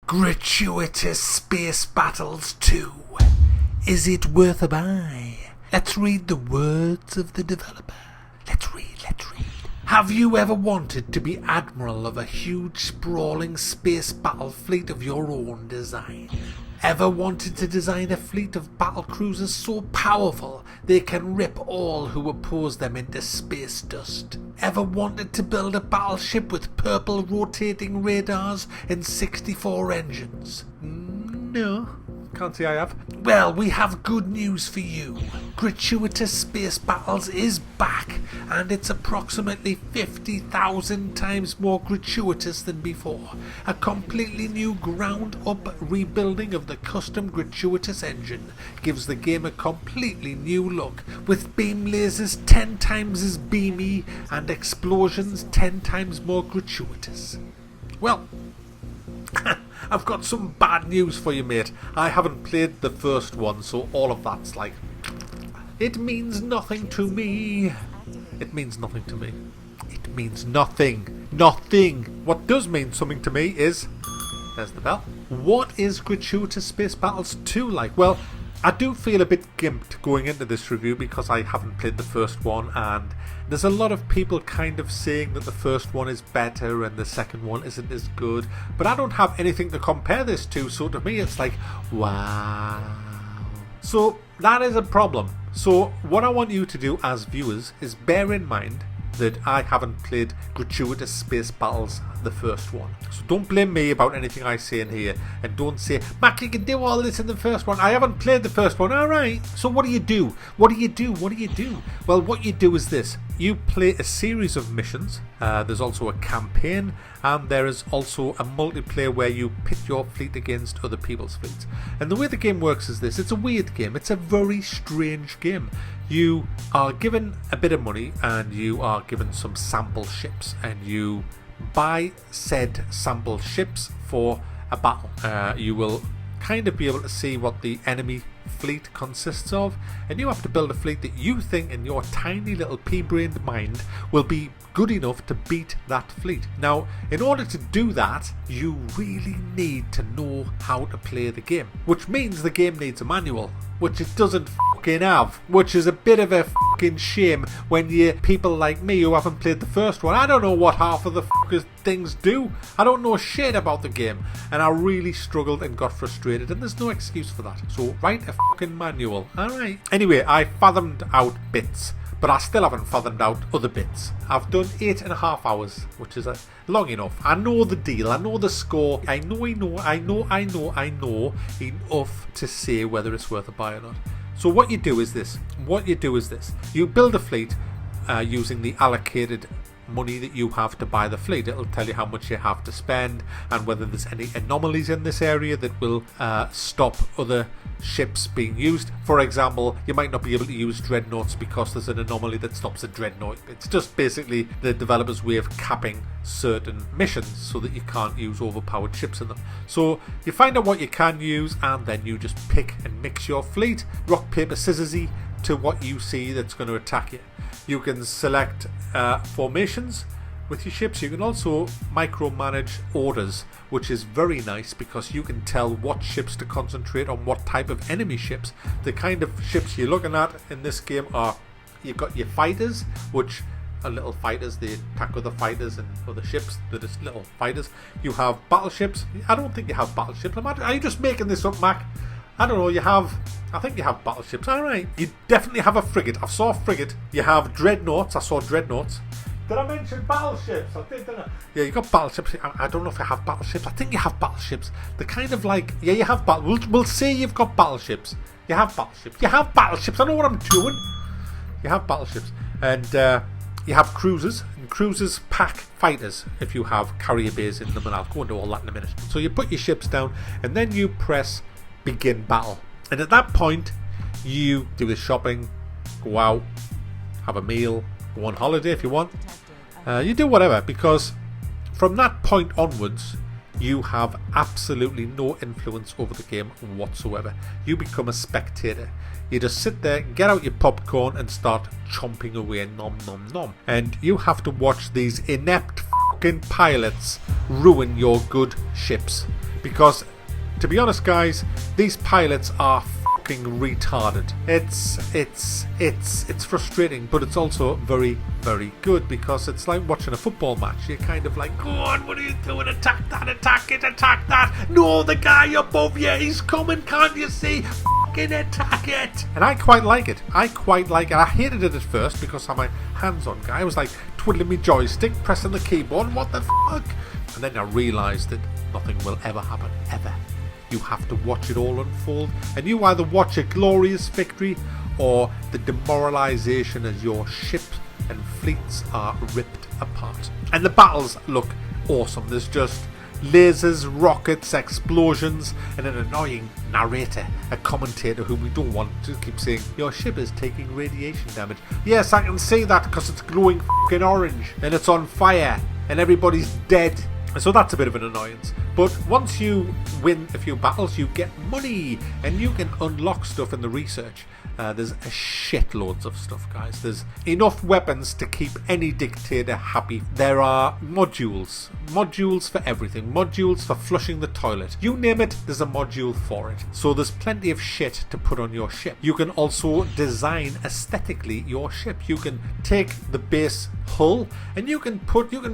Gratuitous Space Battles 2. Is it worth a buy? Let's read the words of the developer. Let's read. Have you ever wanted to be admiral of a huge sprawling space battle fleet of your own design? Ever wanted to design a fleet of battle cruisers so powerful they can rip all who oppose them into space dust? Ever wanted to build a battleship with purple rotating radars and 64 engines? No. Can't say I have. Well, we have good news for you. Gratuitous Space Battles is back, and it's approximately 50,000 times more gratuitous than before. A completely new ground-up rebuilding of the custom Gratuitous engine gives the game a completely new look, with beam lasers 10 times as beamy and explosions 10 times more gratuitous. Well, I've got some bad news for you, mate. I haven't played the first one, so all of that's like... It means nothing to me. It means nothing to me. It means nothing. Nothing. What does mean something to me is... There's the bell. What is Gratuitous Space Battles 2 like? Well, I do feel a bit gimped going into this review because I haven't played the first one, and there's a lot of people kind of saying that the first one is better and the second one isn't as good, but I don't have anything to compare this to, so to me it's like, wow. So that is a problem. So what I want you to do as viewers is bear in mind that I haven't played Gratuitous Space Battles, the first one. So don't blame me about anything I say in here, and don't say, Mac, you can do all this in the first one. I haven't played the first one. Alright, so what do you do? What do you do? Well, what you do is this. You play a series of missions. There's also a campaign, and there is also a multiplayer where you pit your fleet against other people's fleets. And the way the game works is this. It's a weird game. It's a very strange game. You are given a bit of money, and you are given some sample ships, and you buy said sample ships for a battle. You will kind of be able to see what the enemy fleet consists of, and you have to build a fleet that you think in your tiny little pea-brained mind will be good enough to beat that fleet. Now, in order to do that, you really need to know how to play the game, which means the game needs a manual, which it doesn't fucking have, which is a bit of a fucking shame when you people like me who haven't played the first one. I don't know what half of the fuckers things do. I don't know shit about the game, and I really struggled and got frustrated, and there's no excuse for that. So write a fucking manual. Alright. Anyway, I fathomed out bits, but I still haven't fathomed out other bits. I've done 8.5 hours, which is long enough. I know the deal. I know the score. I know enough to say whether it's worth a buy or not. So what you do is this. You build a fleet using the allocated money that you have to buy the fleet. It'll tell you how much you have to spend and whether there's any anomalies in this area that will stop other ships being used. For example, you might not be able to use dreadnoughts because there's an anomaly that stops a dreadnought. It's just basically the developer's way of capping certain missions so that you can't use overpowered ships in them. So you find out what you can use, and then you just pick and mix your fleet, rock, paper, scissorsy, to what you see that's going to attack you. You can select formations with your ships. You can also micromanage orders, which is very nice because you can tell what ships to concentrate on what type of enemy ships. The kind of ships you're looking at in this game are, you've got your fighters, which are little fighters. They attack other fighters and other ships. They're just little fighters. You have battleships. I don't think you have battleships. Are you just making this up, Mac? I don't know, I think you have battleships. Alright, you definitely have a frigate. I saw a frigate. You have dreadnoughts. I saw dreadnoughts. Did I mention battleships? I did, didn't I? Yeah, you got battleships. I don't know if you have battleships. I think you have battleships. They're kind of like, yeah, you have we'll say you've got battleships. You have battleships. I know what I'm doing. You have battleships. And you have cruisers. And cruisers pack fighters if you have carrier bays in them. And I'll go into all that in a minute. So you put your ships down, and then you press begin battle, and at that point you do the shopping, go out, have a meal, go on holiday if you want, you do whatever, because from that point onwards you have absolutely no influence over the game whatsoever. You become a spectator. You just sit there, get out your popcorn and start chomping away, nom nom nom, and you have to watch these inept fucking pilots ruin your good ships. Because, to be honest guys, these pilots are fucking retarded. It's frustrating, but it's also very, very good, because it's like watching a football match. You're kind of like, go on, what are you doing? Attack that, attack it, attack that. No, the guy above you, he's coming, can't you see? Fucking attack it. And I quite like it. I hated it at first because I'm a hands-on guy. I was like twiddling my joystick, pressing the keyboard, what the fuck? And then I realised that nothing will ever happen, ever. You have to watch it all unfold, and you either watch a glorious victory or the demoralisation as your ships and fleets are ripped apart. And the battles look awesome. There's just lasers, rockets, explosions, and an annoying narrator, a commentator whom we don't want to keep saying, your ship is taking radiation damage. Yes, I can see that because it's glowing fucking orange and it's on fire and everybody's dead. So that's a bit of an annoyance. But once you win a few battles, you get money and you can unlock stuff in the research. There's a shitloads of stuff, guys. There's enough weapons to keep any dictator happy. There are modules for everything. Modules for flushing the toilet. You name it, there's a module for it. So there's plenty of shit to put on your ship. You can also design aesthetically your ship. You can take the base hull and you can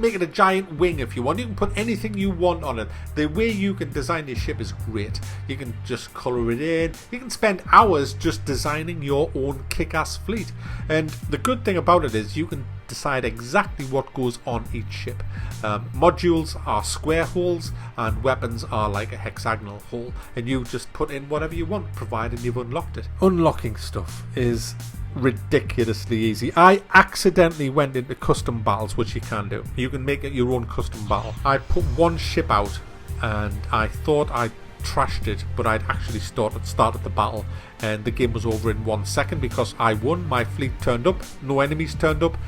make it a giant wing if you want. You can put anything you want on it. The way you can design your ship is great. You can just colour it in. You can spend hours just designing your own kick-ass fleet. And the good thing about it is you can decide exactly what goes on each ship. Modules are square holes and weapons are like a hexagonal hole, and you just put in whatever you want provided you've unlocked it. Unlocking stuff is ridiculously easy. I accidentally went into custom battles, which you can do. You can make it your own custom battle. I put one ship out and I thought I trashed it, but I'd actually started the battle and the game was over in 1 second because I won. My fleet turned up, no enemies turned up,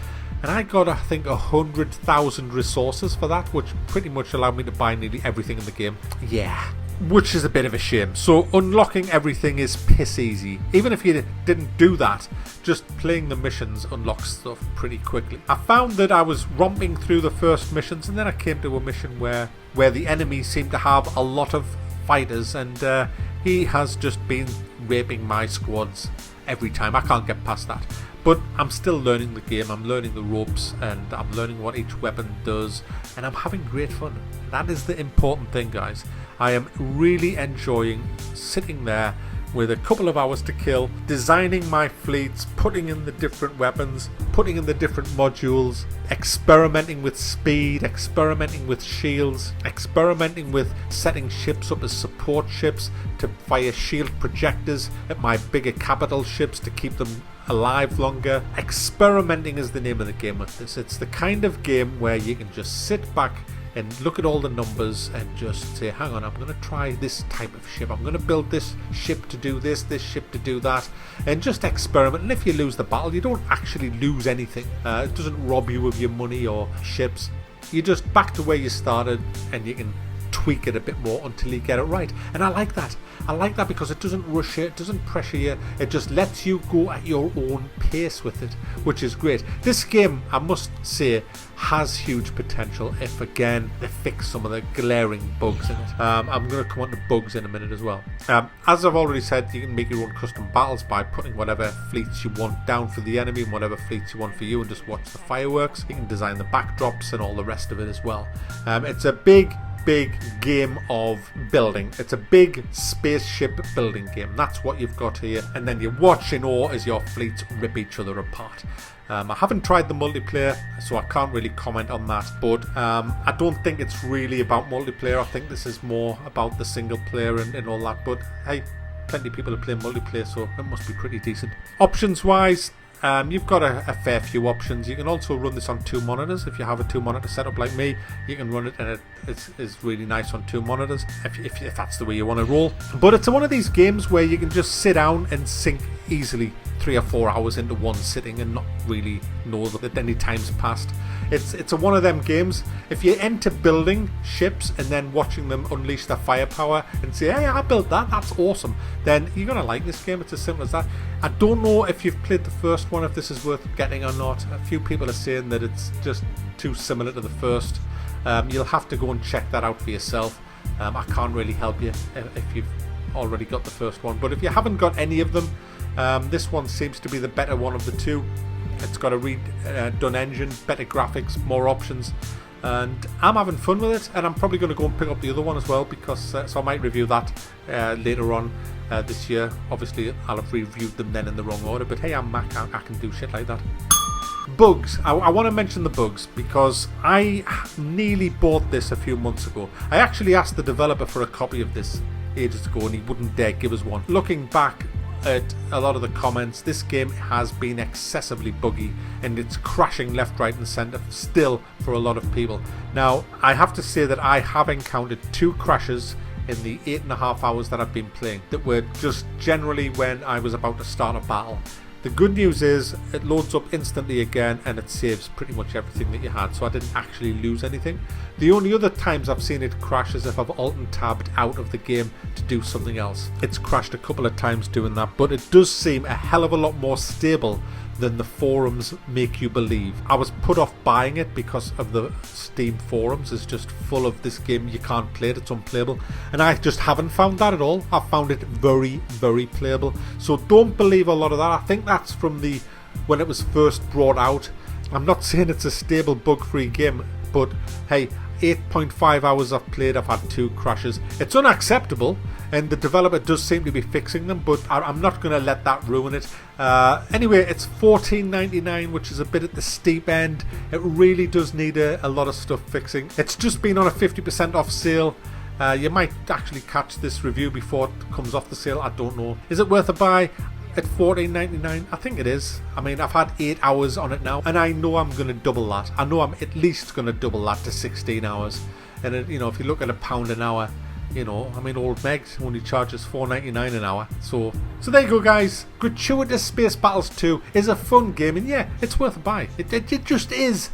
and I got, I think, 100,000 resources for that, which pretty much allowed me to buy nearly everything in the game. Yeah, which is a bit of a shame. So unlocking everything is piss easy. Even if you didn't do that, just playing the missions unlocks stuff pretty quickly. I found that I was romping through the first missions, and then I came to a mission where the enemy seemed to have a lot of fighters, and he has just been raping my squads every time. I can't get past that. But I'm still learning the game, I'm learning the ropes, and I'm learning what each weapon does, and I'm having great fun. That is the important thing, guys. I am really enjoying sitting there with a couple of hours to kill, designing my fleets, putting in the different weapons, putting in the different modules, experimenting with speed, experimenting with shields, experimenting with setting ships up as support ships to fire shield projectors at my bigger capital ships to keep them alive longer. Experimenting is the name of the game with this. It's the kind of game where you can just sit back and look at all the numbers and just say, hang on, I'm going to try this type of ship. I'm going to build this ship to do this ship to do that, and just experiment. And if you lose the battle, you don't actually lose anything. It doesn't rob you of your money or ships. You're just back to where you started, and you can tweak it a bit more until you get it right. And I like that. I like that because it doesn't rush you, it doesn't pressure you, it just lets you go at your own pace with it, which is great. This game, I must say, has huge potential if, again, they fix some of the glaring bugs in it. I'm going to come on to bugs in a minute as well. As I've already said, you can make your own custom battles by putting whatever fleets you want down for the enemy and whatever fleets you want for you, and just watch the fireworks. You can design the backdrops and all the rest of it as well. It's a big game of building. It's a big spaceship building game. That's what you've got here, and then you watch in awe as your fleets rip each other apart. I haven't tried the multiplayer, so I can't really comment on that, but I don't think it's really about multiplayer. I think this is more about the single player and all that, but hey, plenty of people are playing multiplayer, so it must be pretty decent. Options wise, you've got a fair few options. You can also run this on 2 monitors. If you have a 2 monitor setup like me, you can run it, and it's really nice on 2 monitors if that's the way you want to roll. But it's one of these games where you can just sit down and sink easily 3 or 4 hours into one sitting and not really know that any time's passed. It's one of them games. If you're into building ships and then watching them unleash their firepower and say, hey, I built that, that's awesome, then you're going to like this game. It's as simple as that. I don't know if you've played the first one, if this is worth getting or not. A few people are saying that it's just too similar to the first. You'll have to go and check that out for yourself. I can't really help you if you've already got the first one, but if you haven't got any of them, this one seems to be the better one of the two. It's got a redone engine, better graphics, more options, and I'm having fun with it, and I'm probably going to go and pick up the other one as well, because so I might review that later on this year. Obviously I'll have reviewed them then in the wrong order, but hey, I'm Mac, I can do shit like that. Bugs. I want to mention the bugs because I nearly bought this a few months ago. I actually asked the developer for a copy of this ages ago and he wouldn't dare give us one. Looking back at a lot of the comments, this game has been excessively buggy and it's crashing left, right and centre still for a lot of people. Now I have to say that I have encountered 2 crashes in the 8.5 hours that I've been playing that were just generally when I was about to start a battle. The good news is it loads up instantly again and it saves pretty much everything that you had, so I didn't actually lose anything. The only other times I've seen it crash is if I've alt and tabbed out of the game to do something else. It's crashed a couple of times doing that, but it does seem a hell of a lot more stable than the forums make you believe. I was put off buying it because of the Steam forums is just full of this game, you can't play it, it's unplayable, and I just haven't found that at all. I've found it very, very playable, so don't believe a lot of that. I think that's from the when it was first brought out. I'm not saying it's a stable bug-free game, but hey, 8.5 hours I've played, I've had 2 crashes. It's unacceptable and the developer does seem to be fixing them, but I'm not going to let that ruin it. Anyway, it's $14.99, which is a bit at the steep end. It really does need a lot of stuff fixing. It's just been on a 50% off sale. You might actually catch this review before it comes off the sale, I don't know. Is it worth a buy? At $14.99, I think it is. I mean, I've had 8 hours on it now, and I know I'm going to double that. I know I'm at least going to double that to 16 hours. And it, you know, if you look at £1 an hour, you know, I mean, old Meg only charges $4.99 an hour. So there you go, guys. Gratuitous Space Battles 2 is a fun game, and yeah, it's worth a buy. It just is.